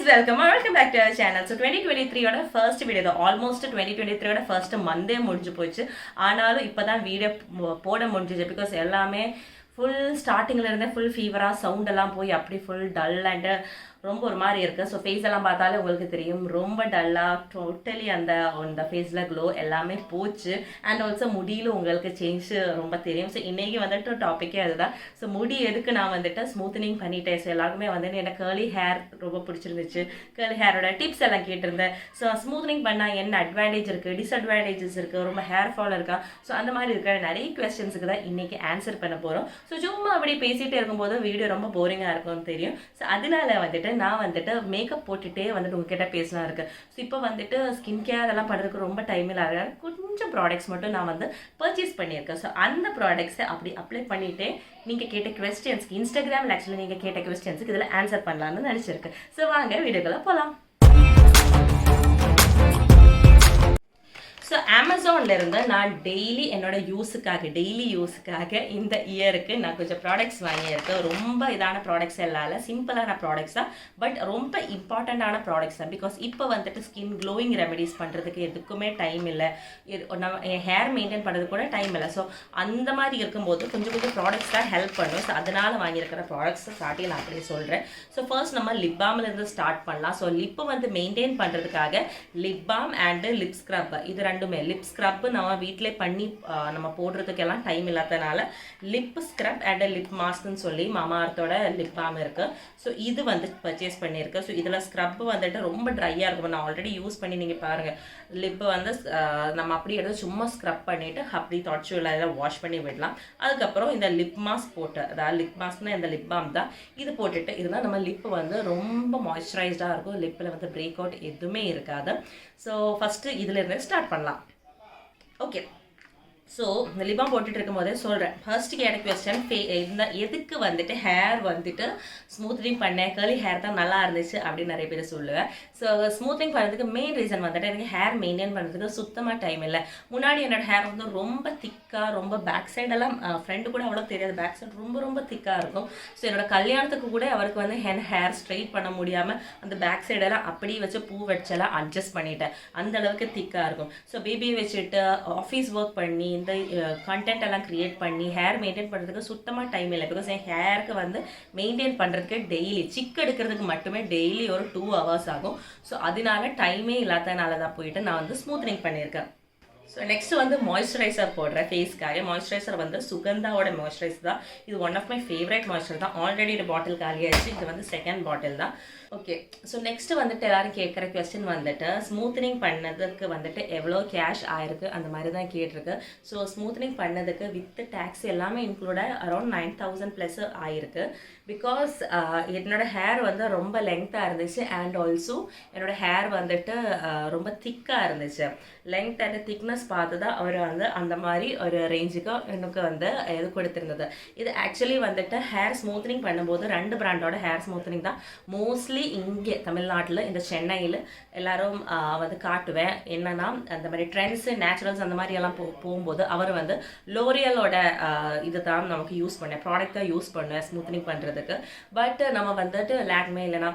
welcome back to our channel. So 2023 oda first video almost 2023 oda first month முடிஞ்சு போச்சு. ஆனாலும் இப்பதான் video போட முடிஞ்சது because எல்லாமே full startingல இருந்தே full fever-ஆ சவுண்ட் எல்லாம் போய் அப்படி full dull and ரொம்ப ஒரு மாதிரி இருக்கு. ஸோ ஃபேஸ் எல்லாம் பார்த்தாலே உங்களுக்கு தெரியும் ரொம்ப டல்லாக டோட்டலி அந்த ஃபேஸில் க்ளோ எல்லாமே போச்சு. அண்ட் ஆல்சோ முடியில உங்களுக்கு சேஞ்ச் ரொம்ப தெரியும். ஸோ இன்றைக்கி வந்துட்டு டாப்பிக்கே அதுதான். ஸோ முடி எதுக்கு நான் வந்துட்டு ஸ்மூத்தனிங் பண்ணிட்டேன். ஸோ எல்லாருக்குமே வந்துட்டு எனக்கு கேர்லி ஹேர் ரொம்ப பிடிச்சிருந்துச்சு. கேர்லி ஹேரோட டிப்ஸ் எல்லாம் கேட்டிருந்தேன். ஸோ ஸ்மூத்தனிங் பண்ணால் என்ன அட்வான்டேஜ் இருக்குது, டிஸ்அட்வான்டேஜஸ் இருக்குது, ரொம்ப ஹேர் ஃபால் இருக்கா, ஸோ அந்த மாதிரி இருக்கிற நிறைய கொஸ்டின்ஸுக்கு தான் இன்றைக்கி ஆன்சர் பண்ண போகிறோம். ஸோ சும்மா அப்படி பேசிகிட்டே இருக்கும்போது வீடியோ ரொம்ப போரிங்காக இருக்கும்னு தெரியும். ஸோ அதனால வந்துட்டு நான் வந்துட்டு மேக்கப் போட்டுட்டே வந்துட்டு உங்ககிட்ட பேசலாம் இருக்கு. ஸோ இப்போ வந்துட்டு ஸ்கின் கேர் அதெல்லாம் பண்ணுறதுக்கு ரொம்ப டைம் இல்லாத கொஞ்சம் ப்ராடக்ட்ஸ் மட்டும் நான் வந்து பர்ச்சேஸ் பண்ணியிருக்கேன். ஸோ அந்த ப்ராடக்ட்ஸை அப்படி அப்ளை பண்ணிவிட்டு நீங்கள் கேட்ட கொஸ்டின்ஸ்க்கு இன்ஸ்டாகிராமில் ஆக்சுவலி நீங்கள் கேட்ட கொஸ்டின்ஸுக்கு இதில் ஆன்சர் பண்ணலான்னு நினச்சிருக்கேன். ஸோ வாங்க வீடியோக்குள்ள போகலாம். ஸோ அமேசான்லேருந்து நான் டெய்லி என்னோட டெய்லி யூஸுக்காக இந்த இயருக்கு நான் கொஞ்சம் ப்ராடக்ட்ஸ் வாங்கியிருக்கேன். ரொம்ப இதான ப்ராடக்ட்ஸ் எல்லாம் சிம்பிளான ப்ராடக்ட்ஸ் தான், பட் ரொம்ப இம்பார்ட்டண்ட்டான ப்ராடக்ட்ஸ் தான். பிகாஸ் இப்போ வந்துட்டு ஸ்கின் க்ளோயிங் ரெமெடிஸ் பண்ணுறதுக்கு எதுக்குமே டைம் இல்லை, நம்ம என் ஹேர் மெயின்டைன் பண்ணுறதுக்கு கூட டைம் இல்லை. ஸோ அந்த மாதிரி இருக்கும்போது கொஞ்சம் ப்ராடக்ட்ஸ் தான் ஹெல்ப் பண்ணும். ஸோ அதனால் வாங்கியிருக்கிற ப்ராடக்ட்ஸ் ஸ்டார்டிங் நான் அப்படியே சொல்கிறேன். ஸோ ஃபர்ஸ்ட் நம்ம லிப் பாம்லேருந்து ஸ்டார்ட் பண்ணலாம். ஸோ லிப்பை வந்து மெயின்டைன் பண்ணுறதுக்காக lip balm and lip scrub இது ரெண்டுமே. லிப் ஸ்க்ரப் நம்ம வீட்டிலே பண்ணி நம்ம போடுறதுக்கெல்லாம் டைம் இல்லாதனால லிப் ஸ்க்ரப் அண்ட் லிப் மாஸ்க்னு சொல்லி மாமாஅர்த்தோட லிப் பாம் இருக்குது. ஸோ இது வந்து பர்ச்சேஸ் பண்ணியிருக்கேன். ஸோ இதில் ஸ்க்ரப் வந்துட்டு ரொம்ப ட்ரையாக இருக்கும். நான் ஆல்ரெடி யூஸ் பண்ணி நீங்கள் பாருங்கள். லிப்பை வந்து நம்ம அப்படி எடுத்து சும்மா ஸ்க்ரப் பண்ணிவிட்டு அப்படி தொடச்சி எல்லாம் வாஷ் பண்ணி விடலாம். அதுக்கப்புறம் இந்த லிப் மாஸ்க் போட்டு, அதாவது லிப் மாஸ்க்னா இந்த லிப் பாம் தான், இது போட்டுட்டு இருந்தால் நம்ம லிப்பு வந்து ரொம்ப மாய்ஸ்சரைஸ்டாக இருக்கும். லிப்பில் வந்து பிரேக் அவுட் எதுவுமே இருக்காது. ஸோ ஃபஸ்ட்டு இதிலேருந்து ஸ்டார்ட் பண்ணலாம். ஓகே, ஸோ இந்த லிபாம் போட்டுட்டு இருக்கும் போதே சொல்கிறேன். ஃபர்ஸ்ட்டு கேட்ட கொஸ்டின் இந்த எதுக்கு வந்துட்டு ஹேர் வந்துட்டு ஸ்மூத்னிங் பண்ணேன், கேர்லி ஹேர் தான் நல்லா இருந்துச்சு அப்படின்னு நிறைய பேர் சொல்லுவேன். ஸோ ஸ்மூத்னிங் பண்ணுறதுக்கு மெயின் ரீசன் வந்துட்டு எனக்கு ஹேர் மெயின்டைன் பண்ணுறதுக்கு சுத்தமாக டைம் இல்லை. முன்னாடி என்னோட ஹேர் வந்து ரொம்ப திக்காக, ரொம்ப பேக் சைடெல்லாம் ஃப்ரெண்டு கூட அவ்வளோ தெரியாது, பேக் சைடு ரொம்ப ரொம்ப திக்காக இருக்கும். ஸோ என்னோட கல்யாணத்துக்கு கூட அவருக்கு வந்து ஹேர் ஸ்ட்ரைட் பண்ண முடியாமல் அந்த பேக் சைடெல்லாம் அப்படியே வச்சு பூ வச்செல்லாம் அட்ஜஸ்ட் பண்ணிட்டேன். அந்த அளவுக்கு திக்காக இருக்கும். ஸோ பேபியை வச்சுட்டு ஆஃபீஸ் ஒர்க் பண்ணி இந்த கண்டென்ட் எல்லாம் க்ரியேட் பண்ணி ஹேர் மெயின்டைன் பண்ணுறதுக்கு சுத்தமாக டைம் இல்லை. பிகாஸ் என் ஹேருக்கு வந்து மெயின்டைன் பண்ணுறதுக்கு டெய்லி சிக்கு எடுக்கிறதுக்கு மட்டுமே டெய்லி ஒரு 2 hours ஆகும். ஸோ அதனால டைமே இல்லாதனால தான் போயிட்டு நான் வந்து ஸ்மூத்னிங் பண்ணியிருக்கேன். ஸோ நெக்ஸ்ட்டு வந்து மாய்ஸ்சரைசர் போடுறேன் ஃபேஸ்க்காக. மாய்ஸ்சரைசர் வந்து சுகந்தாவோட மாய்ஸ்சரைசர் தான். இது one of my favourite moisturiser தான். ஆல்ரெடி ஒரு பாட்டில் காலியாச்சு. இது வந்து செகண்ட் பாட்டில் தான். ஓகே, ஸோ நெக்ஸ்ட்டு வந்துட்டு எல்லோரும் கேட்குற கொஸ்டின் வந்துட்டு ஸ்மூத்னிங் பண்ணதுக்கு வந்துட்டு எவ்வளோ கேஷ் ஆயிருக்கு அந்த மாதிரி தான் கேட்டிருக்கு. ஸோ ஸ்மூத்னிங் பண்ணதுக்கு வித் டேக்ஸ் எல்லாமே இன்க்ளூடாக அரௌண்ட் 9,000+ ஆயிருக்கு. பிகாஸ் என்னோடய ஹேர் வந்து ரொம்ப லெங்க்த்தாக இருந்துச்சு அண்ட் ஆல்சோ என்னோடய ஹேர் வந்துட்டு ரொம்ப திக்காக இருந்துச்சு. லெங்க்த் அண்ட் திக்னஸ் பார்த்து தான் அவர் வந்து அந்த மாதிரி ஒரு ரேஞ்சுக்கு எனக்கு வந்து இது கொடுத்துருந்தது. இது ஆக்சுவலி வந்துட்டு ஹேர் ஸ்மூத்னிங் பண்ணும்போது 2 பிராண்டோட ஹேர் ஸ்மூத்னிங் தான் மோஸ்ட்லி இங்கே தமிழ்நாட்டில் இந்த சென்னையில் எல்லாரும் வந்து காட்டுவேன். என்னன்னா அந்த மாதிரி ட்ரெண்ட்ஸு நேச்சுரல்ஸ் அந்த மாதிரி எல்லாம் போகும்போது அவர் வந்து லோரியலோட இது தான் நமக்கு யூஸ் பண்ணேன், ப்ராடக்ட் தான் யூஸ் பண்ணுவேன் ஸ்மூத்னிங் பண்ணுறதுக்கு. பட் நம்ம வந்துட்டு லாக்மே இல்லைனா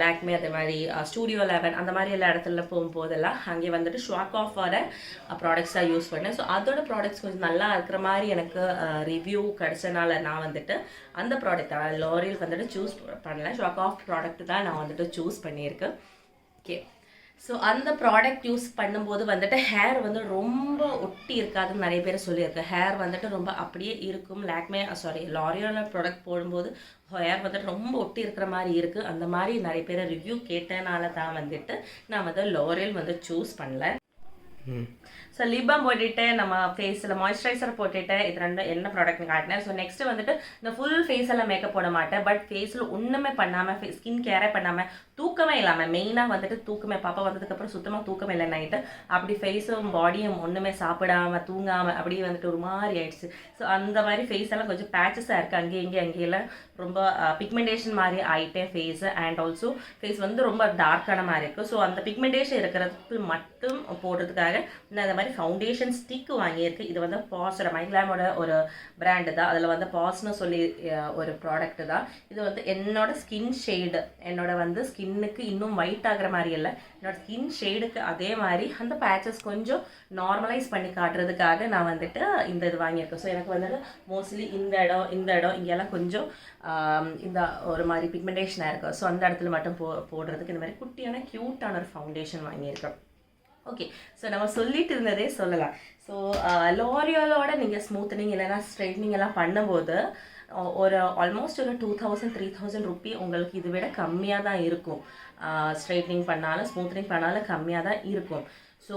லாக்மே அதே மாதிரி ஸ்டூடியோ 11 அந்த மாதிரி எல்லா இடத்துல போகும்போதெல்லாம் அங்கே வந்துட்டு ஷாக் ஆஃப் வர ப்ராடக்ட்ஸாக யூஸ் பண்ணேன். ஸோ அதோட ப்ராடக்ட்ஸ் கொஞ்சம் நல்லா இருக்கிற மாதிரி எனக்கு ரிவ்யூ கிடைச்சனால நான் வந்துட்டு அந்த ப்ராடக்ட் லோரியல் வந்துட்டு சூஸ் பண்ணல. ஷாக் ஆஃப் ப்ராடக்ட் தான் நான் வந்துட்டு சூஸ் பண்ணியிருக்கேன். ஓகே, ஸோ அந்த ப்ராடக்ட் யூஸ் பண்ணும்போது வந்துட்டு ஹேர் வந்து ரொம்ப ஒட்டி இருக்காதுன்னு நிறைய பேர் சொல்லியிருக்கேன். ஹேர் வந்துட்டு ரொம்ப அப்படியே இருக்கும். லாரியல் ப்ராடக்ட் போடும்போது ஹேர் வந்துட்டு ரொம்ப ஒட்டி இருக்கிற மாதிரி இருக்குது. அந்த மாதிரி நிறைய பேர் ரிவ்யூ கேட்டனால தான் வந்துட்டு நான் வந்து லோரியல் வந்து சூஸ் பண்ணல. ஸோ லிப் பாம் போட்டுட்டு நம்ம ஃபேஸில் மாய்ஸ்சரைசர் போட்டுட்டு இது ரெண்டும் என்ன ப்ராடக்ட்னு காட்டினேன். ஸோ நெக்ஸ்ட்டு வந்துட்டு இந்த ஃபுல் ஃபேஸெல்லாம் மேக்கப் போட மாட்டேன். பட் ஃபேஸில் ஒன்றுமே பண்ணாமல் ஸ்கின் கேரே பண்ணாமல் தூக்கமே இல்லாமல் மெயினாக வந்துட்டு தூக்கமே பாப்பா வந்ததுக்கப்புறம் சுத்தமாக தூக்கமே இல்லை நைட்டு. அப்படி ஃபேஸும் பாடியும் ஒன்றுமே சாப்பிடாமல் தூங்காமல் அப்படியே வந்துட்டு ஒரு மாதிரி ஆயிடுச்சு. ஸோ அந்த மாதிரி ஃபேஸ் எல்லாம் கொஞ்சம் பேச்சஸாக இருக்குது. அங்கேயெல்லாம் ரொம்ப பிக்மெண்டேஷன் மாதிரி ஆகிட்டேன் ஃபேஸு. அண்ட் ஆல்சோ ஃபேஸ் வந்து ரொம்ப டார்க்கான மாதிரி இருக்குது. ஸோ அந்த பிக்மெண்டேஷன் இருக்கிறதுக்கு மட்டும் போடுறதுக்காக நான் இந்த மாதிரி மாதிரி ஃபவுண்டேஷன் ஸ்டிக் வாங்கியிருக்கு. இது வந்து பாஸோட MyGlammோட ஒரு பிராண்டு தான். அதில் வந்து பாஸ்னு சொல்லி ஒரு ப்ராடக்ட் தான். இது வந்து என்னோட ஸ்கின் ஷேடு, என்னோட வந்து ஸ்கின்னுக்கு இன்னும் ஒயிட் ஆகிற மாதிரி இல்லை, என்னோட ஸ்கின் ஷேடுக்கு அதே மாதிரி அந்த பேச்சஸ் கொஞ்சம் நார்மலைஸ் பண்ணி காட்டுறதுக்காக நான் வந்துட்டு இந்த இது வாங்கியிருக்கேன். ஸோ எனக்கு வந்துட்டு மோஸ்ட்லி இந்த இடம் இங்கெல்லாம் கொஞ்சம் இந்த ஒரு மாதிரி பிக்மெண்டேஷனாக இருக்கும். ஸோ அந்த இடத்துல மட்டும் போடுறதுக்கு இந்த மாதிரி குட்டியான க்யூட்டான ஒரு ஃபவுண்டேஷன் வாங்கியிருக்கேன். ஓகே, ஸோ நம்ம சொல்லிட்டு இருந்ததே சொல்லலாம். ஸோ லோரியலோட நீங்கள் ஸ்மூத்தனிங் இல்லைன்னா ஸ்ட்ரைட்னிங் எல்லாம் பண்ணும்போது ஒரு ஆல்மோஸ்ட் ஒரு 2000-3000 ருப்பி உங்களுக்கு இது விட கம்மியாக தான் இருக்கும். ஸ்ட்ரைட்னிங் பண்ணாலும் ஸ்மூத்தனிங் பண்ணாலும் கம்மியாக தான் இருக்கும். ஸோ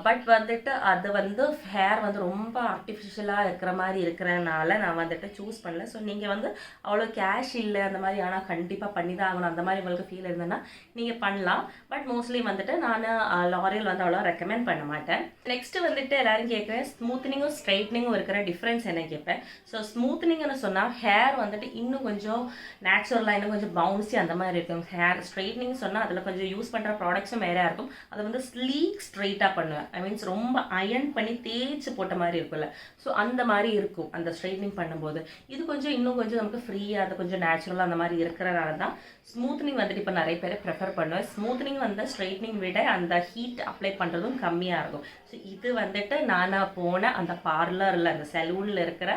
பட் வந்துட்டு அது வந்து ஹேர் வந்து ரொம்ப ஆர்டிஃபிஷியலாக இருக்கிற மாதிரி இருக்கிறனால நான் வந்துட்டு சூஸ் பண்ணல. ஸோ நீங்கள் வந்து அவ்வளோ கேஷ் இல்லை அந்த மாதிரி, ஆனால் கண்டிப்பாக பண்ணி தான் ஆகணும் அந்த மாதிரி உங்களுக்கு ஃபீல் இருந்ததுன்னா நீங்கள் பண்ணலாம். பட் மோஸ்ட்லி வந்துட்டு நான் லாரியல் வந்து அவ்வளோ ரெக்கமெண்ட் பண்ண மாட்டேன். நெக்ஸ்ட்டு வந்துட்டு எல்லோரும் கேட்குறேன், ஸ்மூத்தனிங்கும் ஸ்ட்ரைட்னிங்கும் இருக்கிற டிஃப்ரென்ஸ் என்ன கேட்பேன். ஸோ ஸ்மூத்தனிங்னு சொன்னால் ஹேர் வந்துட்டு இன்னும் கொஞ்சம் நேச்சுரலாக இன்னும் கொஞ்சம் பவுன்ஸி அந்த மாதிரி இருக்கும். ஹேர் ஸ்ட்ரைட்னிங் சொன்னால் அதில் கொஞ்சம் யூஸ் பண்ணுற ப்ராடக்ட்ஸும் வேறையாக இருக்கும். அது வந்து ஸ்லீக் ஸ்ட்ரைட்டாக பண்ணுவேன். ஐ மீன்ஸ் ரொம்ப அயன் பண்ணி தேய்ச்சி போட்ட மாதிரி இருக்கும்ல, ஸோ அந்த மாதிரி இருக்கும் அந்த ஸ்ட்ரைட்னிங் பண்ணும்போது. இது கொஞ்சம் இன்னும் கொஞ்சம் நமக்கு ஃப்ரீயாக அது கொஞ்சம் நேச்சுரலாக அந்த மாதிரி இருக்கிறனால தான் ஸ்மூத்னிங் வந்துட்டு இப்போ நிறைய பேர் ப்ரிஃபர் பண்ணுவேன். ஸ்மூத்னிங் வந்து ஸ்ட்ரைட்னிங் விட அந்த ஹீட் அப்ளை பண்ணுறதும் கம்மியாக இருக்கும். ஸோ இது வந்துட்டு நானாக போன அந்த பார்லரில் அந்த சலூனில் இருக்கிற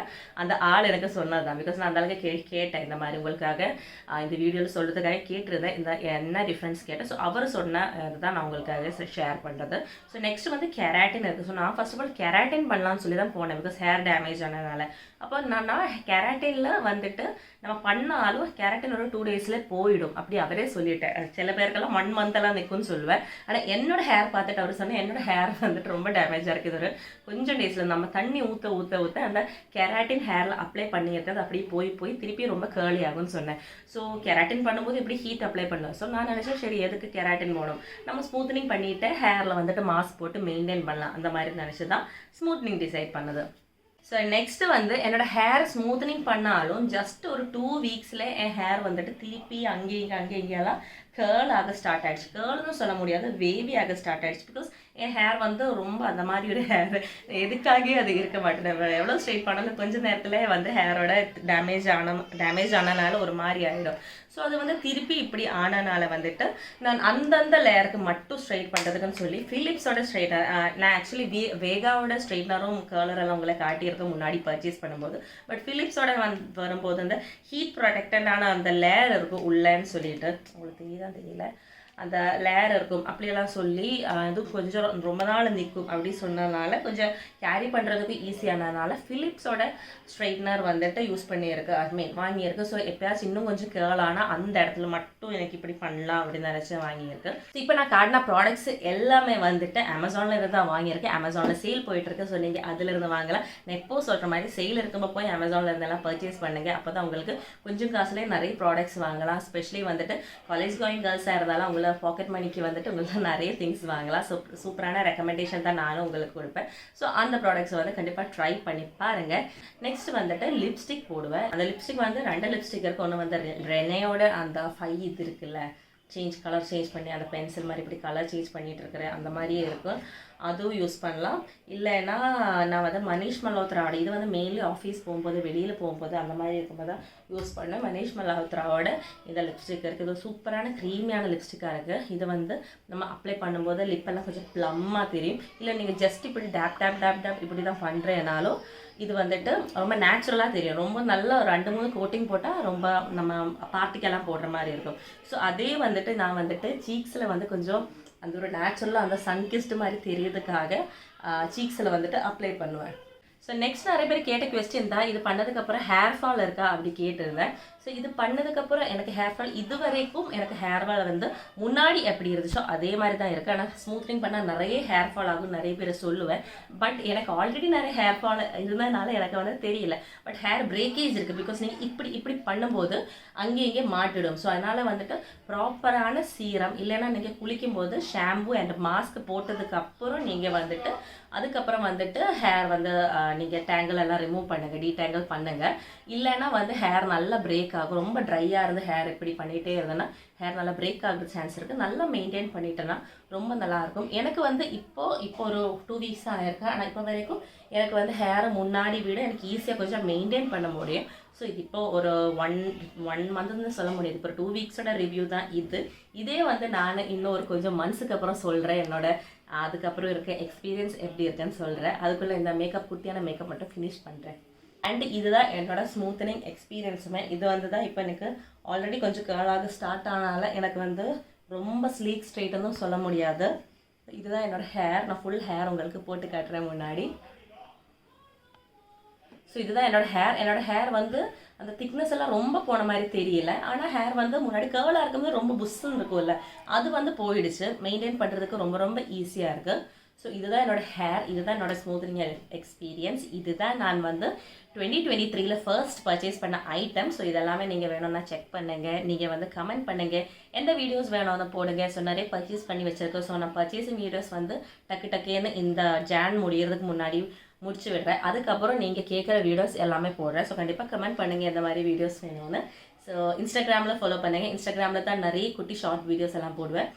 அந்த ஆள் எனக்கு சொன்னது தான். பிகாஸ் நான் அந்த அளவுக்கு கேட்டேன் இந்த மாதிரி உங்களுக்காக இந்த வீடியோவில் சொல்கிறதுக்காக கேட்டிருந்தேன், இந்த என்ன டிஃப்ரென்ஸ் கேட்டேன். ஸோ அவர் சொன்ன இதுதான் நான் உங்களுக்காக ஷேர் பண்ணுறது. ஸோ நெக்ஸ்ட் வந்து கெராட்டின் இருக்குது. ஸோ நான் ஃபர்ஸ்ட் ஆஃப் ஆல் கெராட்டின் பண்ணலாம்னு சொல்லி தான் போனேன், பிகாஸ் ஹேர் டேமேஜ் ஆனதுனால. அப்போ நான் கெராட்டினில் வந்துட்டு நம்ம பண்ணாலும் கெராட்டின் ஒரு 2 days போயிடும் அப்படி அவரே சொல்லிட்டேன். சில பேருக்கெல்லாம் 1 month நிற்கும்னு சொல்லுவேன். ஆனால் என்னோட ஹேர் பார்த்துட்டு அவர் சொன்னேன், என்னோட ஹேர் வந்துட்டு ரொம்ப டேமேஜாக இருக்குது, ஒரு கொஞ்சம் டேஸில் நம்ம தண்ணி ஊற்ற அந்த கெராட்டின் ஹேரில் அப்ளை பண்ணியிருக்கிறது அப்படியே போய் திருப்பி ரொம்ப கேர்லி ஆகும்னு சொன்னேன். ஸோ கெராட்டின் பண்ணும்போது எப்படி ஹீட் அப்ளை பண்ணுவேன். ஸோ நான் நினச்சேன் சரி எதுக்கு கெராட்டின் போடும், நம்ம ஸ்மூத்னிங் பண்ணிவிட்டு ஹேரில் வந்துட்டு மாஸ்க் போட்டு மெயின்டைன் பண்ணலாம் அந்த மாதிரி நினச்சி தான் ஸ்மூத்னிங் டிசைட் பண்ணது. ஸோ நெக்ஸ்ட்டு வந்து என்னோடய ஹேர் ஸ்மூத்தனிங் பண்ணாலும் ஜஸ்ட் ஒரு 2 weeks என் ஹேர் வந்துட்டு திருப்பி அங்கேயெல்லாம் கேர்ள் ஆக ஸ்டார்ட் ஆகிடுச்சு. கேர்ள்னு சொல்ல முடியாது, வேவி ஆக ஸ்டார்ட் ஆகிடுச்சு. பிகாஸ் என் ஹேர் வந்து ரொம்ப அந்த மாதிரி ஒரு ஹேர், எதுக்காகவே அது இருக்க மாட்டேன். எவ்வளோ ஸ்ட்ரைட் பண்ணாலும் கொஞ்சம் நேரத்தில் வந்து ஹேரோட டேமேஜ் ஆனனால ஒரு மாதிரி ஆகிடும். ஸோ அது வந்து திருப்பி இப்படி ஆனனால வந்துட்டு நான் அந்தந்த லேயருக்கு மட்டும் ஸ்ட்ரைட் பண்ணுறதுக்குன்னு சொல்லி ஃபிலிப்ஸோட ஸ்ட்ரைட்னர், நான் ஆக்சுவலி வேகாவோட ஸ்ட்ரைட்னரும் கலரெல்லாம் உங்களை காட்டியிருக்கேன் முன்னாடி பர்ச்சேஸ் பண்ணும்போது. பட் ஃபிலிப்ஸோட வரும்போது அந்த ஹீட் ப்ரொடெக்டடான அந்த லேயர் இருக்கும் உள்ளேன்னு சொல்லிட்டு, உங்களுக்கு தெரியல அந்த லேயர் இருக்கும் அப்படியெல்லாம் சொல்லி இது கொஞ்சம் ரொம்ப நாள் நிற்கும் அப்படி சொன்னதுனால கொஞ்சம் கேரி பண்ணுறதுக்கு ஈஸியானதுனால ஃபிலிப்ஸோட ஸ்ட்ரைட்னர் வந்துட்டு யூஸ் பண்ணியிருக்கு, வாங்கியிருக்கு. ஸோ எப்போயாச்சும் இன்னும் கொஞ்சம் கேர்ளானால் அந்த இடத்துல மட்டும் எனக்கு இப்படி பண்ணலாம் அப்படின்னு நினச்சி வாங்கியிருக்கு. ஸோ இப்போ நான் காட்டின ப்ராடக்ட்ஸ் எல்லாமே வந்துட்டு அமேசானில் இருந்து தான் வாங்கியிருக்கேன். அமேசானில் சேல் போயிட்டுருக்கு. ஸோ நீங்கள் அதிலிருந்து வாங்கலாம். நான் எப்போ சொல்கிற மாதிரி சேல் இருக்கும்போது போய் அமேசானில் இருந்தெல்லாம் பர்ச்சேஸ் பண்ணுங்கள். அப்போ தான் உங்களுக்கு கொஞ்சம் காசுலேயே நிறைய ப்ராடக்ட்ஸ் வாங்கலாம். ஸ்பெஷலி வந்துட்டு காலேஜ் கோயிங் கேர்ள்ஸாக இருந்தாலும் அவங்கள பாக்கெட் மணிக்கு வந்துட்டு உங்களுக்கு நிறைய திங்ஸ் வாங்கலாம். ஸோ சூப்பரான ரெக்கமெண்டேஷன் தான் நானும் உங்களுக்கு கொடுப்பேன். ஸோ அந்த ப்ராடக்ட்ஸ் வந்து கண்டிப்பாக ட்ரை பண்ணி பாருங்கள். நெக்ஸ்ட் வந்துட்டு லிப்ஸ்டிக் போடுவேன். அந்த லிப்ஸ்டிக் வந்து 2 லிப்ஸ்டிக் இருக்குது. ஒன்று வந்து ரெனேயோட அந்த 5 இது இருக்குல்ல, கலர் சேஞ்ச் பண்ணி அந்த பென்சில் மாதிரி இப்படி கலர் சேஞ்ச் பண்ணிகிட்டு இருக்கிறேன், அந்த மாதிரியே இருக்கும், அதுவும் யூஸ் பண்ணலாம். இல்லைன்னா நான் வந்து மனிஷ் மல்ஹோத்ராவோட இது வந்து மெயின்லி ஆஃபீஸ் போகும்போது வெளியில் போகும்போது அந்த மாதிரி இருக்கும்போது தான் யூஸ் பண்ணேன். மனிஷ் மல்ஹோத்ராவோட இந்த லிப்ஸ்டிக் இருக்குது. இது சூப்பரான க்ரீமியான லிப்ஸ்டிக்காக இருக்குது. இது வந்து நம்ம அப்ளை பண்ணும்போது லிப்பெல்லாம் கொஞ்சம் ப்ளம்மாக தெரியும். இல்லை நீங்கள் ஜஸ்ட் இப்படி டேப் இப்படி தான் பண்ணுறேனாலும் இது வந்துட்டு ரொம்ப நேச்சுரலாக தெரியும். ரொம்ப நல்ல ஒரு 2-3 கோட்டிங் போட்டால் ரொம்ப நம்ம பார்ட்டிக்கெல்லாம் போடுற மாதிரி இருக்கும். ஸோ அதே வந்துட்டு நான் வந்துட்டு சீக்ஸில் வந்து கொஞ்சம் அந்த ஒரு நேச்சுரலாக அந்த சன்கிஸ்ட் மாதிரி தெரியறதுக்காக சீக்ஸில் வந்துட்டு அப்ளை பண்ணுவேன். ஸோ நெக்ஸ்ட் நிறைய பேர் கேட்ட கொஸ்டின் தான், இது பண்ணதுக்கப்புறம் ஹேர் ஃபால் இருக்கா அப்படி கேட்டிருந்தேன். ஸோ இது பண்ணதுக்கப்புறம் எனக்கு ஹேர் ஃபால் இது வரைக்கும் எனக்கு ஹேர் ஃபால் வந்து முன்னாடி எப்படி இருந்துச்சோ அதே மாதிரி தான் இருக்குது. ஆனால் ஸ்மூத்னிங் பண்ணால் நிறைய ஹேர் ஃபால் ஆகும் நிறைய பேர் சொல்லுவேன். பட் எனக்கு ஆல்ரெடி நிறைய ஹேர் ஃபால் இருந்ததுனால எனக்கு வந்து தெரியல. பட் ஹேர் பிரேக்கேஜ் இருக்குது. பிகாஸ் நீங்கள் இப்படி பண்ணும்போது அங்கேயே மாட்டிடும். ஸோ அதனால் வந்துட்டு ப்ராப்பரான சீரம் இல்லைன்னா நீங்கள் குளிக்கும்போது ஷாம்பு அண்ட் மாஸ்க் போட்டதுக்கப்புறம் நீங்கள் வந்துட்டு அதுக்கப்புறம் வந்துட்டு ஹேர் வந்து நீங்கள் டேங்கிள் எல்லாம் ரிமூவ் பண்ணுங்கள், டீடேங்கிள் பண்ணுங்கள். இல்லைன்னா வந்து ஹேர் நல்லா பிரேக் பிரேக் ஆகும். ரொம்ப ட்ரையாக இருந்து ஹேர் இப்படி பண்ணிகிட்டே இருந்தேன்னா ஹேர் நல்லா பிரேக் ஆகுற சான்ஸ் இருக்குது. நல்லா மெயின்டைன் பண்ணிட்டேன்னா ரொம்ப நல்லாயிருக்கும். எனக்கு வந்து இப்போ ஒரு 2 வீக்ஸ் தான் ஆயிருக்கேன். ஆனால் இப்போ வரைக்கும் எனக்கு வந்து ஹேரை முன்னாடி விட எனக்கு ஈஸியாக கொஞ்சம் மெயின்டைன் பண்ண முடியும். ஸோ இது இப்போ ஒரு ஒன் மந்த்னு சொல்ல முடியாது. இப்போ 2 வீக்ஸோட ரிவ்யூ தான் இது. இதே வந்து நான் இன்னும் ஒரு கொஞ்சம் மந்த்ஸுக்கு அப்புறம் சொல்கிறேன் என்னோட அதுக்கப்புறம் இருக்க எக்ஸ்பீரியன்ஸ் எப்படி இருக்குன்னு சொல்கிறேன். அதுக்குள்ளே இந்த மேக்கப் குட்டியான மேக்கப் மட்டும் ஃபினிஷ் பண்ணுறேன். அண்ட் இதுதான் என்னோட ஸ்மூத்தனிங் எக்ஸ்பீரியன்ஸுமே. இது வந்து தான் இப்போ எனக்கு ஆல்ரெடி கொஞ்சம் கேர்ளாக ஸ்டார்ட் ஆனால எனக்கு வந்து ரொம்ப ஸ்லீக் ஸ்ட்ரெயிட்னும் சொல்ல முடியாது. இதுதான் என்னோட ஹேர். நான் ஃபுல் ஹேர் உங்களுக்கு போட்டு காட்டுறேன் முன்னாடி. ஸோ இதுதான் என்னோட ஹேர் வந்து அந்த திக்னஸ் எல்லாம் ரொம்ப போன மாதிரி தெரியல. ஆனால் ஹேர் வந்து முன்னாடி கேர்ளாக இருக்கும்போது ரொம்ப புஷ்ஷுன்னு இருக்கும்ல, அது வந்து போயிடுச்சு. மெயின்டைன் பண்ணுறதுக்கு ரொம்ப ரொம்ப ஈஸியாக இருக்குது. ஸோ இதுதான் என்னோட ஹேர். இதுதான் என்னோட ஸ்மூத்தனிங் எக்ஸ்பீரியன்ஸ். இதுதான் நான் வந்து 2023 ஃபர்ஸ்ட் பர்ச்சேஸ் பண்ண ஐட்டம். ஸோ இதெல்லாமே நீங்கள் வேணும்னா செக் பண்ணுங்கள். நீங்கள் வந்து கமெண்ட் பண்ணுங்கள், எந்த வீடியோஸ் வேணும்னு போடுங்க. ஸோ நிறைய பர்ச்சேஸ் பண்ணி வச்சுருக்கேன். ஸோ நான் பர்ச்சேசிங் வீடியோஸ் வந்து டக்குன்னு இந்த ஜான் முடியறதுக்கு முன்னாடி முடிச்சு விடுறேன். அதுக்கப்புறம் நீங்கள் கேட்குற வீடியோஸ் எல்லாமே போடுறேன். ஸோ கண்டிப்பாக கமெண்ட் பண்ணுங்கள் எந்த மாதிரி வீடியோஸ் வேணும்னு. ஸோ இன்ஸ்டாகிராமில் ஃபாலோ பண்ணுங்கள். இன்ஸ்டாகிராமில் தான் நிறைய குட்டி ஷார்ட் வீடியோஸ் எல்லாம் போடுவேன்.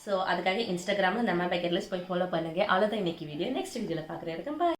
ஸோ அதுக்காக இன்ஸ்டாகிராமில் நம்ம பேக்கெட்லிஸ்ட் போய் ஃபாலோ பண்ணுங்கள். அவ்வளோதான் இன்னைக்கு வீடியோ. நெக்ஸ்ட் வீடியோவில் பார்க்குறேன். பாய்.